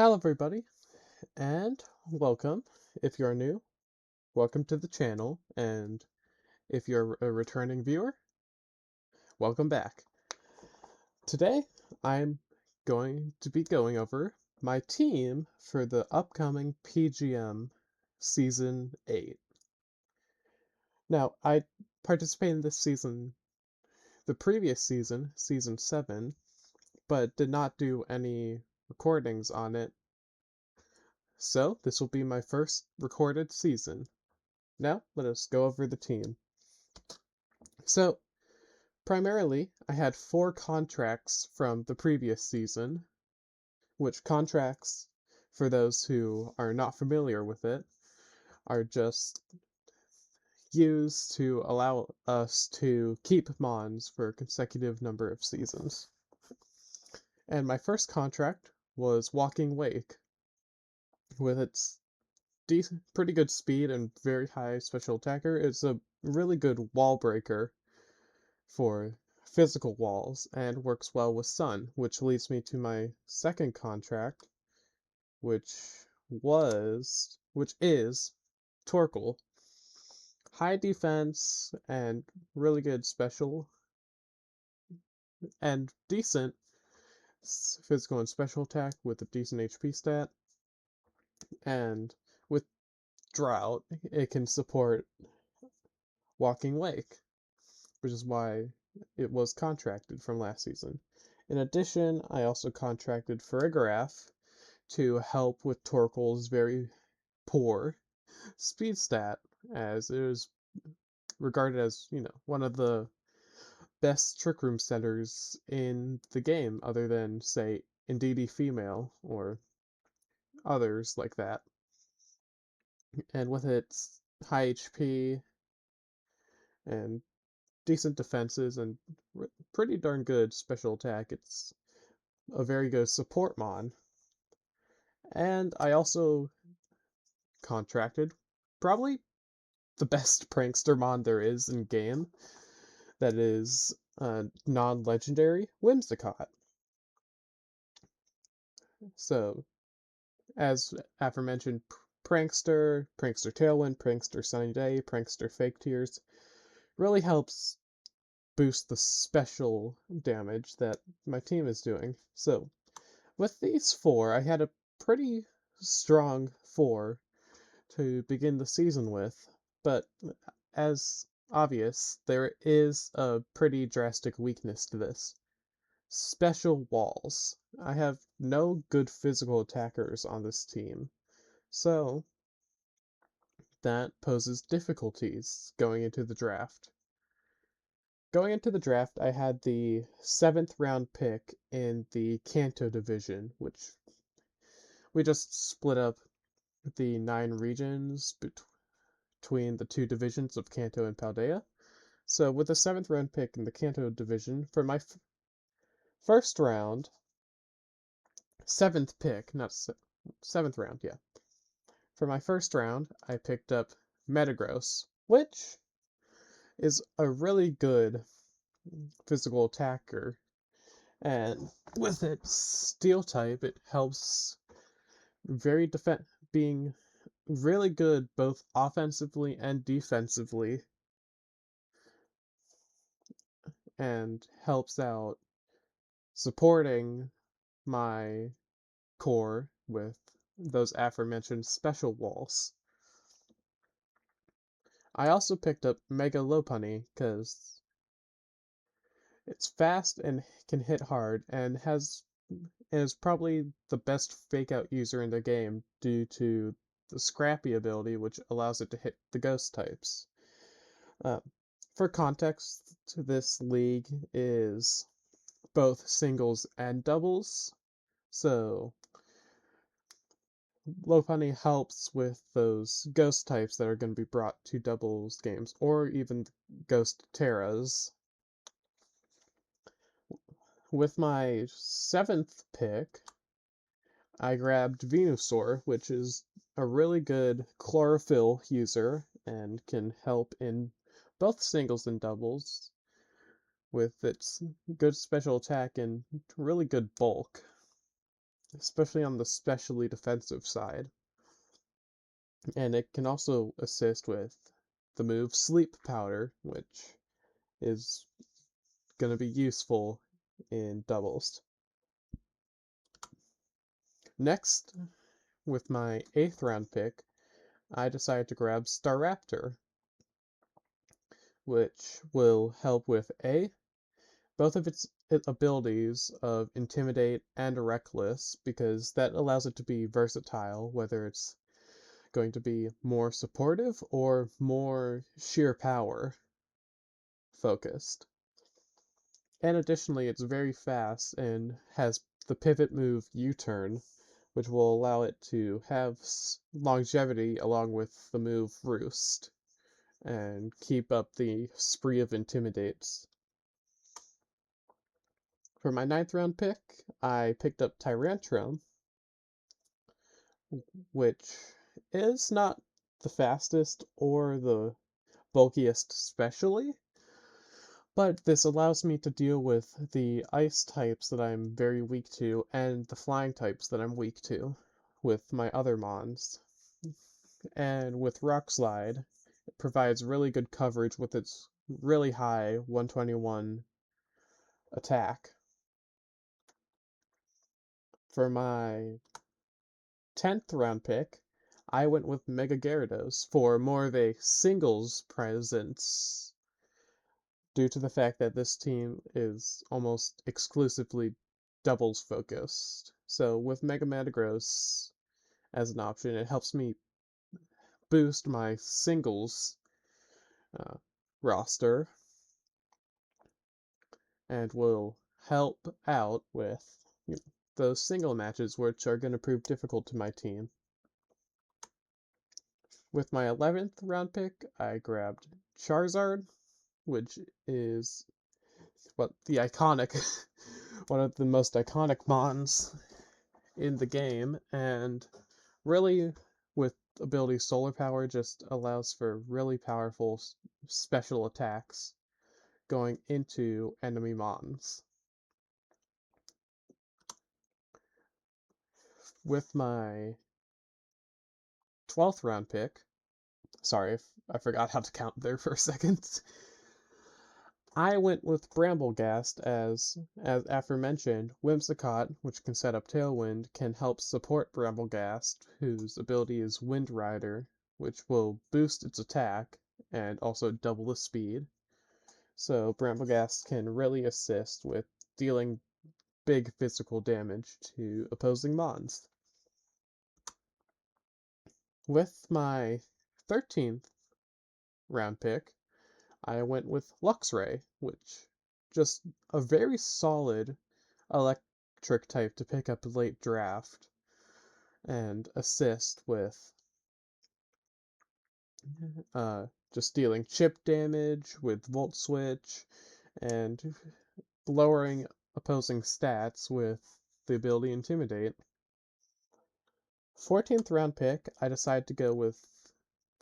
Hello everybody, and welcome. If you're new, welcome to the channel, and if you're a returning viewer, welcome back. Today, I'm going to be going over my team for the upcoming PGM Season 8. Now, I participated in this season, the previous season, Season 7, but did not do any recordings on it, so this will be my first recorded season. Now, let us go over the team. So, primarily, I had 4 contracts from the previous season, which contracts, for those who are not familiar with it, are just used to allow us to keep Mons for a consecutive number of seasons. And my first contract was Walking Wake. With its pretty good speed and very high special attacker, it's a really good wall breaker for physical walls and works well with Sun, which leads me to my second contract, which is Torkoal. High defense and really good special and decent physical and special attack with a decent HP stat, and with Drought it can support Walking Wake, which is why it was contracted from last season. In addition, I also contracted Farigiraf to help with Torkoal's very poor speed stat, as it is regarded as, one of the best Trick Room centers in the game, other than, say, Indeedee Female or others like that. And with its high HP and decent defenses and pretty darn good special attack, it's a very good support mon. And I also contracted probably the best prankster mon there is in game, that is non-legendary Whimsicott. So, as aforementioned, Prankster, Prankster Tailwind, Prankster Sunny Day, Prankster Fake Tears really helps boost the special damage that my team is doing. So, with these 4, I had a pretty strong 4 to begin the season with, but as obvious, there is a pretty drastic weakness to this. Special walls. I have no good physical attackers on this team, so that poses difficulties going into the draft. Going into the draft, I had the 7th round pick in the Kanto division, which we just split up the 9 regions between the 2 divisions of Kanto and Paldea. So with the 7th round pick in the Kanto division, for my first round, 7th pick, not 7th round, yeah. For my first round, I picked up Metagross, which is a really good physical attacker, and with its steel type, it helps being really good both offensively and defensively, and helps out supporting my core with those aforementioned special walls. I also picked up Mega Lopunny because it's fast and can hit hard, and is probably the best fake out user in the game due to the Scrappy ability, which allows it to hit the ghost types. For context, this league is both singles and doubles, so Lopunny helps with those ghost types that are going to be brought to doubles games, or even ghost Terras. With my 7th pick, I grabbed Venusaur, which is a really good chlorophyll user and can help in both singles and doubles with its good special attack and really good bulk. especially on the specially defensive side. And it can also assist with the move Sleep Powder, which is going to be useful in doubles. Next, with my 8th round pick, I decided to grab Staraptor, which will help with both of its abilities of Intimidate and Reckless, because that allows it to be versatile, whether it's going to be more supportive or more sheer power focused. And additionally, it's very fast and has the pivot move U-turn, which will allow it to have longevity along with the move Roost, and keep up the spree of Intimidates. For my 9th round pick, I picked up Tyrantrum, which is not the fastest or the bulkiest specially, but this allows me to deal with the ice types that I'm very weak to and the flying types that I'm weak to with my other mons. And with Rock Slide, it provides really good coverage with its really high 121 attack. For my 10th round pick, I went with Mega Gyarados for more of a singles presence due to the fact that this team is almost exclusively doubles focused. So with Mega Metagross as an option, it helps me boost my singles uh, roster and will help out with those single matches which are going to prove difficult to my team. With my 11th round pick, I grabbed Charizard, which is the iconic, one of the most iconic mons in the game, and really with ability Solar Power just allows for really powerful special attacks going into enemy mons. With my 12th round pick, sorry if I forgot how to count there for a second, I went with Bramblegast as aforementioned, Whimsicott, which can set up Tailwind, can help support Bramblegast, whose ability is Wind Rider, which will boost its attack and also double the speed. So Bramblegast can really assist with dealing big physical damage to opposing mons. With my 13th round pick, I went with Luxray, which just a very solid electric type to pick up late draft and assist with just dealing chip damage with Volt Switch and lowering opposing stats with the ability Intimidate. 14th round pick, I decided to go with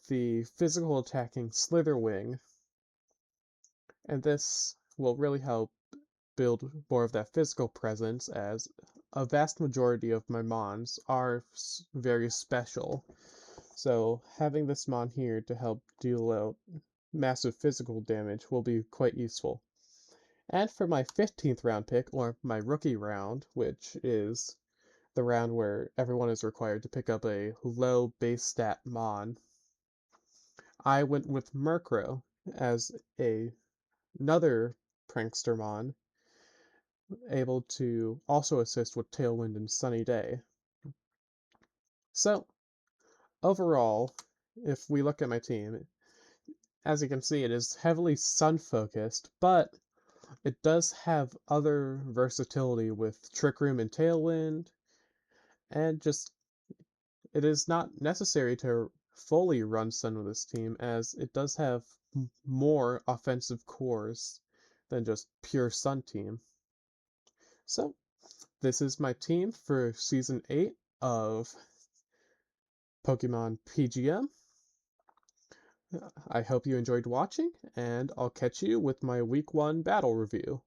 the physical attacking Slitherwing, and this will really help build more of that physical presence, as a vast majority of my mons are very special. So having this mon here to help deal out massive physical damage will be quite useful. And for my 15th round pick, or my rookie round, which is the round where everyone is required to pick up a low base stat mon, I went with Murkrow as another prankster mon, able to also assist with Tailwind and Sunny Day. So, overall, if we look at my team, as you can see, it is heavily sun-focused, but it does have other versatility with Trick Room and Tailwind, and just it is not necessary to fully run Sun with this team, as it does have more offensive cores than just pure Sun team. So, this is my team for Season 8 of Pokemon PGM. I hope you enjoyed watching, and I'll catch you with my Week 1 battle review.